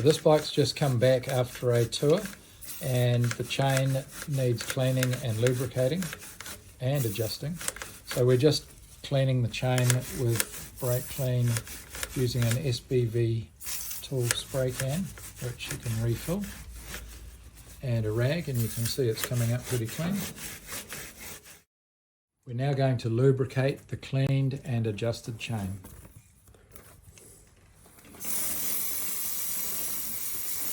So this bike's just come back after a tour, and the chain needs cleaning and lubricating and adjusting. So we're just cleaning the chain with brake clean using an SBV tool spray can, which you can refill, and a rag, and you can see it's coming up pretty clean. We're now going to lubricate the cleaned and adjusted chain.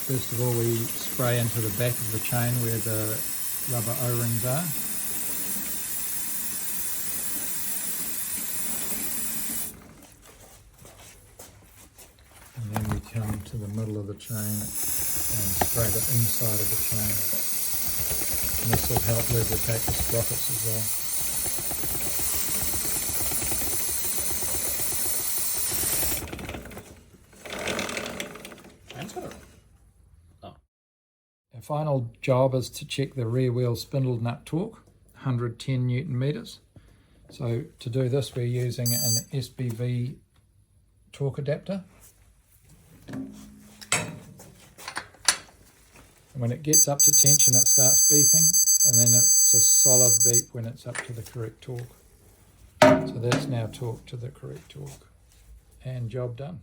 First of all, we spray into the back of the chain where the rubber O-rings are. And then we come to the middle of the chain and spray the inside of the chain. And this will help lubricate the sprockets as well. Our final job is to check the rear wheel spindle nut torque, 110 Newton meters. So to do this, we're using an SBV torque adapter. And when it gets up to tension, it starts beeping, and then it's a solid beep when it's up to the correct torque. So that's now torqued to the correct torque, and job done.